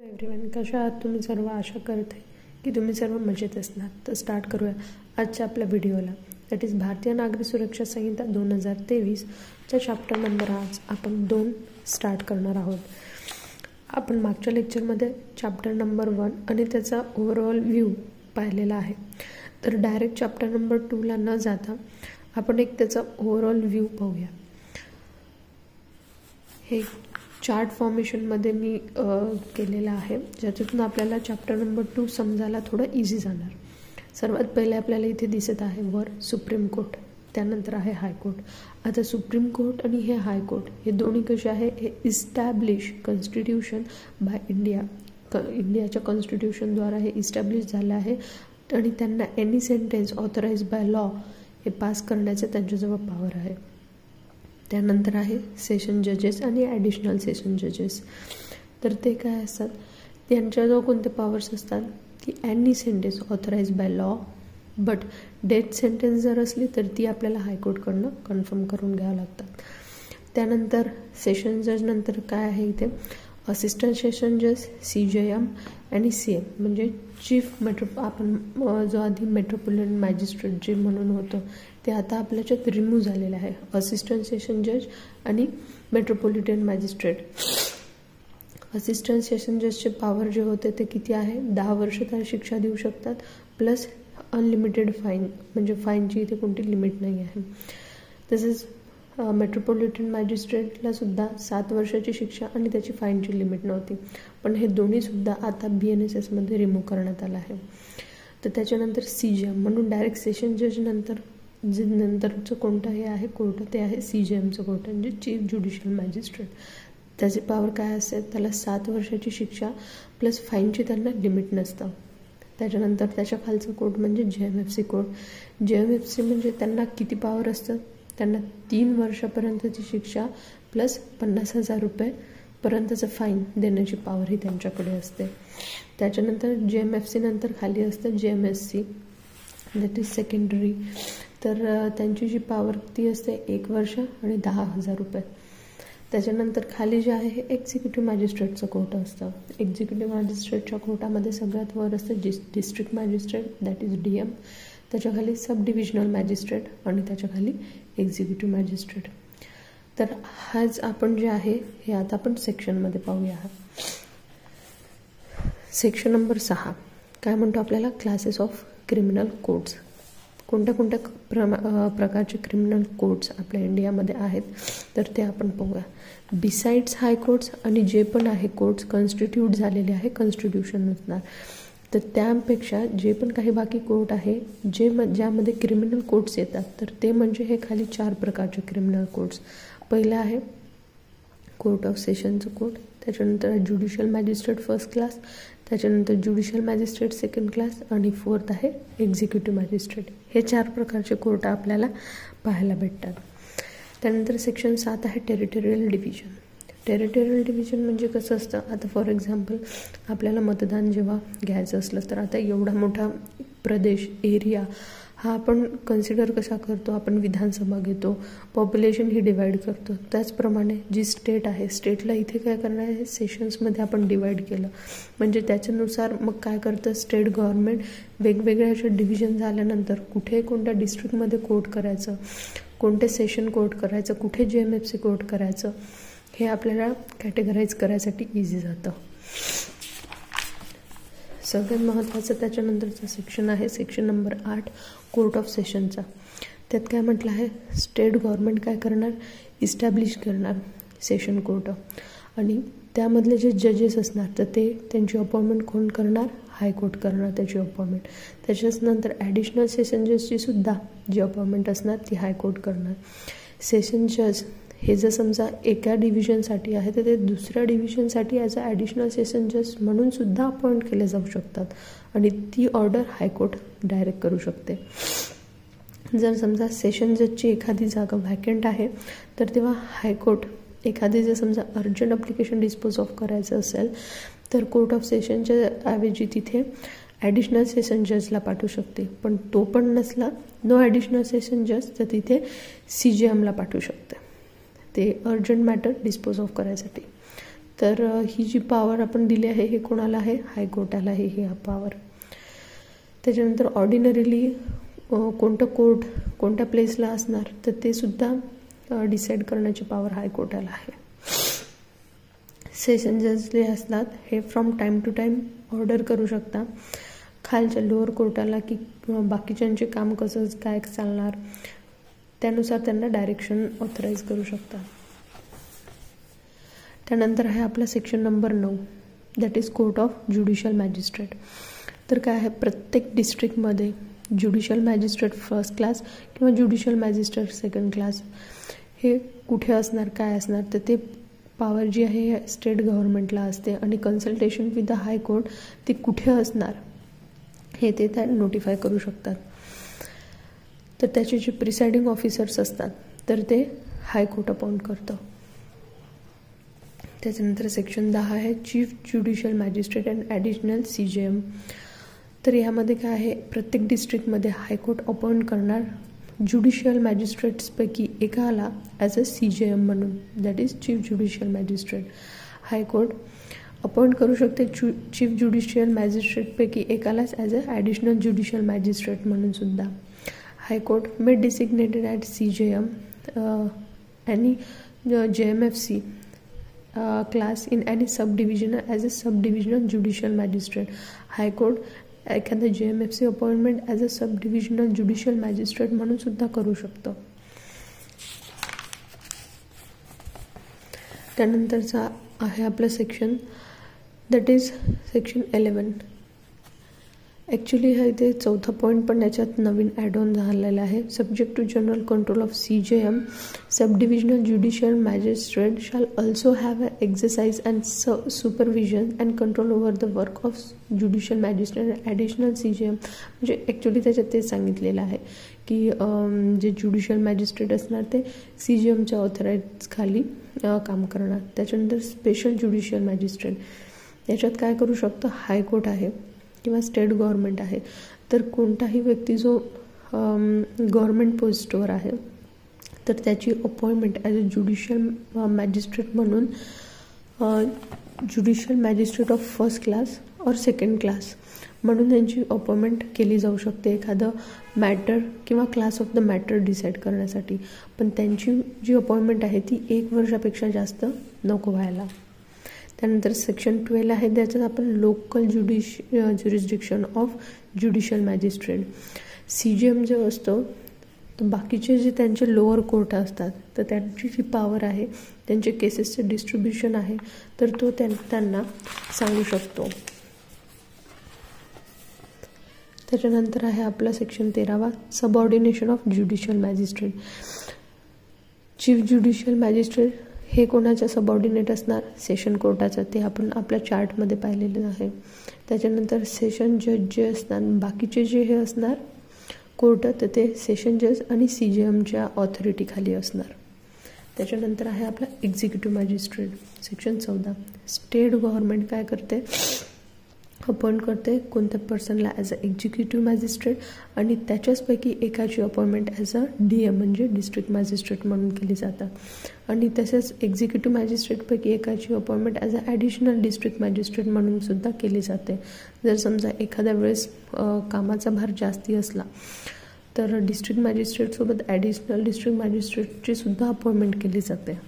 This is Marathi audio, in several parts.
एव्हरीवन, कशा आहात तुम्ही सर्व? आशा करते की तुम्ही सर्व मजेत असणार. तर स्टार्ट करूया आजच्या आपल्या व्हिडिओला. दॅट इज भारतीय नागरी सुरक्षा संहिता 2023चा चॅप्टर नंबर आज आपण 2 स्टार्ट करणार आहोत. आपण मागच्या लेक्चरमध्ये चॅप्टर नंबर 1 आणि त्याचा ओव्हरऑल व्ह्यू पाहिलेला आहे. तर डायरेक्ट चॅप्टर नंबर 2ला न जाता आपण एक त्याचा ओव्हरऑल व्ह्यू पाहूया. हे चार्ट फॉर्मेशनमध्ये मी केलेलं आहे, ज्याच्यातून आपल्याला चॅप्टर नंबर 2 समजायला थोडं इझी जाणार. सर्वात पहिले आपल्याला इथे दिसत आहे वर सुप्रीम कोर्ट, त्यानंतर आहे हायकोर्ट. आता सुप्रीम कोर्ट आणि हे हायकोर्ट हे दोन्ही कसे आहे, हे इस्टॅब्लिश कॉन्स्टिट्यूशन बाय इंडिया, इंडियाच्या कॉन्स्टिट्यूशनद्वारा हे इस्टॅब्लिश झालं आहे आणि त्यांना any sentence authorise by law हे पास करण्याचं त्यांच्याजवळ पॉवर आहे. त्यानंतर आहे सेशन जजेस आणि ॲडिशनल सेशन जजेस. तर ते काय असतात, त्यांच्याजवळ कोणते पॉवर्स असतात की any sentence authorise by law, but death sentence जर असली तर ती आपल्याला हायकोर्टकडनं कन्फर्म करून घ्यावं लागतात. त्यानंतर सेशन जज नंतर काय आहे इथे, असिस्टंट सेशन जज, CJM आणि CM म्हणजे चीफ आपण जो आधी मेट्रोपॉलिटन मॅजिस्ट्रेट जे म्हणून होतं ते आता आपल्याच्यात रिमूव्ह झालेलं आहे. असिस्टंट सेशन जज आणि मेट्रोपॉलिटन मॅजिस्ट्रेट. असिस्टंट सेशन जजचे पॉवर जे होते ते किती आहे, 10 वर्ष त्याला शिक्षा देऊ शकतात, प्लस अनलिमिटेड फाईन, म्हणजे फाईनची इथे कोणती लिमिट नाही आहे. तसेच मेट्रोपॉलिटन मॅजिस्ट्रेटला सुद्धा 7 वर्षाची शिक्षा आणि त्याची फाईनची लिमिट नव्हती, पण हे दोन्हीसुद्धा आता BNSSमध्ये रिमूव्ह करण्यात आलं आहे. तर त्याच्यानंतर CJM म्हणून डायरेक्ट सेशन जज नंतर जे नंतरचं कोणतं हे आहे कोर्ट, ते आहे CJMचं कोर्ट, म्हणजे चीफ ज्युडिशियल मॅजिस्ट्रेट. त्याची पॉवर काय असते, त्याला 7 वर्षाची शिक्षा प्लस फाईनची त्यांना लिमिट नसतं. त्याच्यानंतर त्याच्या खालचं कोर्ट म्हणजे JMFC कोर्ट. JMFC म्हणजे त्यांना किती पॉवर असतं, त्यांना 3 वर्षापर्यंतची शिक्षा प्लस 50,000 रुपयेपर्यंतचं फाईन देण्याची पॉवर ही त्यांच्याकडे असते. त्याच्यानंतर JMFC नंतर खाली असतं JMSC, दॅट इज सेकंडरी. तर त्यांची जी पॉवर ती असते 1 वर्ष आणि 10,000 रुपये. त्याच्यानंतर खाली जे आहे हे एक्झिक्युटिव्ह मॅजिस्ट्रेटचं कोर्ट असतं. एक्झिक्युटिव्ह मॅजिस्ट्रेटच्या कोर्टामध्ये सगळ्यात वर असतं district magistrate, that is DM. त्याच्याखाली सब डिव्हिजनल मॅजिस्ट्रेट आणि त्याच्याखाली एक्झिक्युटिव्ह मॅजिस्ट्रेट. तर हाच आपण जे आहे हे आता आपण सेक्शनमध्ये पाहूया. सेक्शन नंबर 6 काय म्हणतो आपल्याला, क्लासेस ऑफ क्रिमिनल कोड्स. कोणत्या कोणत्या प्रकारचे क्रिमिनल कोड्स आपल्या इंडियामध्ये आहेत तर ते आपण पाहूया. बिसाइड्स हायकोर्ट्स आणि जे पण आहे कोर्ट्स कॉन्स्टिट्यूट झालेले आहे कॉन्स्टिट्यूशननुसार, तर त्यापेक्षा जे पण काही बाकी कोर्ट आहे ज्यामध्ये क्रिमिनल कोर्ट्स येतात तर ते म्हणजे हे खाली 4 प्रकारचे क्रिमिनल कोर्ट्स. पहिलं आहे कोर्ट ऑफ सेशनचं कोर्ट, त्याच्यानंतर ज्युडिशियल मॅजिस्ट्रेट फर्स्ट क्लास, त्याच्यानंतर ज्युडिशियल मॅजिस्ट्रेट सेकंड क्लास आणि 4th आहे एक्झिक्युटिव्ह मॅजिस्ट्रेट. हे 4 प्रकारचे कोर्ट आपल्याला पाहायला भेटतात. त्यानंतर सेक्शन 7 आहे टेरिटोरियल डिव्हिजन. टेरिटोरियल डिव्हिजन म्हणजे कसं असतं, आता फॉर एक्झाम्पल आपल्याला मतदान जेव्हा घ्यायचं असलं तर आता एवढा मोठा प्रदेश एरिया हा आपण कन्सिडर कसा करतो, आपण विधानसभा घेतो, पॉप्युलेशन ही डिवाईड करतो. त्याचप्रमाणे जी स्टेट आहे स्टेटला इथे काय करणार आहे, सेशन्समध्ये आपण डिवाईड केलं म्हणजे त्याच्यानुसार मग काय करतं स्टेट गव्हर्नमेंट वेगवेगळ्या अशा डिव्हिजन झाल्यानंतर कुठे कोणत्या डिस्ट्रिक्टमध्ये कोर्ट करायचं, कोणते सेशन कोर्ट करायचं, कुठे JMFC कोर्ट करायचं, हे आपल्याला कॅटेगराईज करायसाठी इझी जातं. सगळ्यात महत्त्वाचं त्याच्यानंतरचं सेक्शन आहे सेक्शन नंबर 8 कोर्ट ऑफ सेशनचा. त्यात काय म्हटलं आहे, स्टेट गव्हर्नमेंट काय करणार, इस्टॅब्लिश करणार सेशन कोर्ट आणि त्यामधले जे जजेस असणार तर ते त्यांची अपॉइंटमेंट कोण करणार, हायकोर्ट करणार त्याची अपॉइंटमेंट. त्याच्याच नंतर ॲडिशनल सेशन जजची सुद्धा जी अपॉइंटमेंट असणार ती हायकोर्ट करणार. सेशन जज हे जर समजा एका डिव्हिजनसाठी आहे तर ते दुसऱ्या डिव्हिजनसाठी ॲज अ ॲडिशनल सेशन जज म्हणून सुद्धा अपॉइंट केले जाऊ शकतात आणि ती ऑर्डर हायकोर्ट डायरेक्ट करू शकते. जर समजा सेशन जजची एखादी जागा व्हॅकंट आहे तर तेव्हा हायकोर्ट एखादी जर समजा अर्जंट अप्लिकेशन डिस्पोज ऑफ करायचं असेल तर कोर्ट ऑफ सेशनच्या ऐवजी तिथे ॲडिशनल सेशन जजला पाठवू शकते, पण तो पण नसला नो ॲडिशनल सेशन जज तर तिथे CJMला पाठवू शकते ते अर्जंट मॅटर डिस्पोज ऑफ करायसाठी. तर ही जी पॉवर आपण दिली आहे हे कोणाला आहे, हायकोर्टाला आहे ही पॉवर. त्याच्यानंतर ऑर्डिनरीली कोणतं कोर्ट कोणत्या प्लेसला असणार तर ते सुद्धा डिसाईड करण्याची पॉवर हायकोर्टाला आहे. सेशन जज जे असतात हे from time to time order करू शकता खालच्या लोअर कोर्टाला की बाकीच्यांचे काम कसं काय चालणार, त्यानुसार त्यांना डायरेक्शन ऑथराईज करू शकता. त्यानंतर आहे आपला section number 9, that is court of judicial magistrate. तर काय आहे, प्रत्येक डिस्ट्रिक्टमध्ये ज्युडिशियल मॅजिस्ट्रेट फर्स्ट क्लास किंवा ज्युडिशियल मॅजिस्ट्रेट सेकंड क्लास हे कुठे असणार काय असणार तर ते पॉवर जी आहे स्टेट गव्हर्नमेंटला असते आणि कन्सल्टेशन विथ द हायकोर्ट ती कुठे असणार हे ते त्या नोटिफाय करू शकतात. तर त्याचे जे प्रिसाइडिंग ऑफिसर्स असतात तर ते हायकोर्ट अपॉइंट करतं. त्याच्यानंतर सेक्शन 10 आहे chief judicial magistrate and additional CJM. तर यामध्ये काय आहे, प्रत्येक डिस्ट्रिक्टमध्ये हायकोर्ट अपॉइंट करणार ज्युडिशियल मॅजिस्ट्रेट्सपैकी एकाला ॲज अ CJM म्हणून, that is chief judicial magistrate. High court appoint करू शकते चीफ ज्युडिशियल मॅजिस्ट्रेटपैकी एकालाच as a additional judicial magistrate म्हणून सुद्धा. High court may designated at CJM आणि JMFC class in any subdivision as a subdivisional judicial magistrate. High court एखाद्या JMFC appointment as a subdivisional judicial magistrate म्हणून सुद्धा करू शकतो. त्यानंतरचा आहे आपलं section that is section 11. Actually हा इथे चौथा पॉईंट पण याच्यात नवीन ॲड ऑन झालेला आहे. Subject to general control of CJM, subdivisional judicial magistrate shall also have a exercise and supervision and control over the work of judicial magistrate and additional CJM. म्हणजे ॲक्च्युली त्याच्यात ते सांगितलेलं आहे की जे ज्युडिशियल मॅजिस्ट्रेट असणार ते CJMच्या ऑथराईज खाली काम करणार. त्याच्यानंतर स्पेशल ज्युडिशियल मॅजिस्ट्रेट याच्यात काय करू शकतो, हायकोर्ट आहे किंवा स्टेट गव्हर्नमेंट आहे तर कोणताही व्यक्ती जो गव्हर्नमेंट पोस्टवर आहे तर त्याची appointment as a judicial magistrate म्हणून judicial magistrate of first class और सेकंड क्लास म्हणून त्यांची अपॉइंटमेंट केली जाऊ शकते एखादं मॅटर किंवा class of the matter decide करण्यासाठी. पण त्यांची जी अपॉइंटमेंट आहे ती 1 वर्षापेक्षा जास्त नको व्हायला. त्यानंतर सेक्शन 12 आहे त्याच्यात आपण local jurisdiction of judicial magistrate. CJM जो असतो तर बाकीचे जे त्यांचे लोअर कोर्ट असतात तर त्यांची जी पॉवर आहे त्यांचे केसेसचे डिस्ट्रीब्युशन आहे तर तो त्यांना सांगू शकतो. त्याच्यानंतर आहे आपला section 13 subordination of judicial magistrate. Chief judicial magistrate हे कोणाच्या सबऑर्डिनेट असणार, सेशन कोर्टाचं, ते आपण आपल्या चार्टमध्ये पाहिलेलं आहे. त्याच्यानंतर सेशन जज जे असणार बाकीचे जे हे असणार कोर्ट तर ते सेशन जज आणि CJMच्या ऑथॉरिटीखाली असणार. त्याच्यानंतर आहे आपला executive magistrate section 14. State government काय करते, अपॉइंट करते कोणत्या पर्सनला ॲज अ एक्झिक्युटिव्ह मॅजिस्ट्रेट आणि त्याच्याचपैकी एकाची अपॉइंटमेंट ॲज अ DM म्हणजे डिस्ट्रिक्ट मॅजिस्ट्रेट म्हणून केली जातात. आणि तसेच एक्झिक्युटिव्ह मॅजिस्ट्रेटपैकी एकाची appointment as a additional district magistrate म्हणून सुद्धा केली जाते. जर समजा एखाद्या वेळेस कामाचा भार जास्ती असला तर डिस्ट्रिक्ट मॅजिस्ट्रेटसोबत ॲडिशनल डिस्ट्रिक्ट मॅजिस्ट्रेटची सुद्धा अपॉइंटमेंट केली जाते.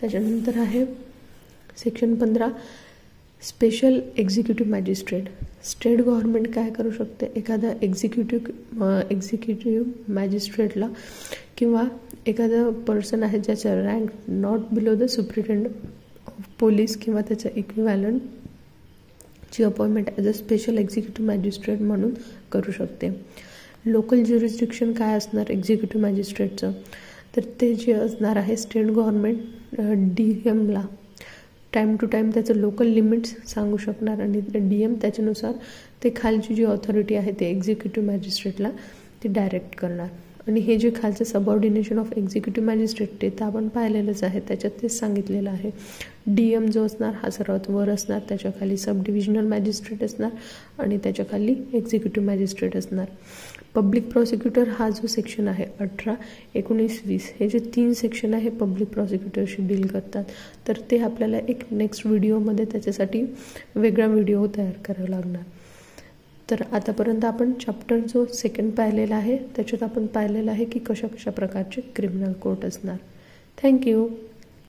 त्याच्यानंतर आहे section 15 special executive magistrate. State government काय करू शकते, एखादा एक्झिक्युटिव्ह मॅजिस्ट्रेटला किंवा एखादा पर्सन आहे ज्याचा rank not below the superintendent of police किंवा त्याचा इक्विव्हॅलंट ची appointment as a special executive magistrate म्हणून करू शकते. लोकल ज्युरिस्डिक्शन काय असणार एक्झिक्युटिव्ह मॅजिस्ट्रेटचं तर ते जे असणार आहे स्टेट गव्हर्नमेंट DMला टाईम टू टाईम त्याचं लोकल लिमिट्स सांगू शकणार आणि DM त्याच्यानुसार ते खालची जी ऑथॉरिटी आहे ते एक्झिक्युटिव्ह मॅजिस्ट्रेटला ते डायरेक्ट करणार. आणि हे जे खालचं सबऑर्डिनेशन ऑफ एक्झिक्युटिव्ह मॅजिस्ट्रेट ते तर आपण पाहिलेलंच आहे, त्याच्यात तेच सांगितलेलं आहे. DM जो असणार हा सर्वात वर असणार, त्याच्याखाली सब डिव्हिजनल मॅजिस्ट्रेट असणार आणि त्याच्याखाली एक्झिक्युटिव्ह मॅजिस्ट्रेट असणार. पब्लिक प्रॉसिक्युटर हा जो सेक्शन आहे 18, 19, 20 हे जे 3 सेक्शन आहे पब्लिक प्रॉसिक्युटरशी डील करतात. तर ते आपल्याला एक नेक्स्ट व्हिडिओमध्ये त्याच्यासाठी वेगळा व्हिडिओ तयार करावा लागणार. तर आतापर्यंत आपण चॅप्टर जो सेकंड पाहिलेला आहे त्याच्यात आपण पाहिलेलं आहे की कशा कशा प्रकारचे क्रिमिनल कोर्ट असणार. थँक्यू.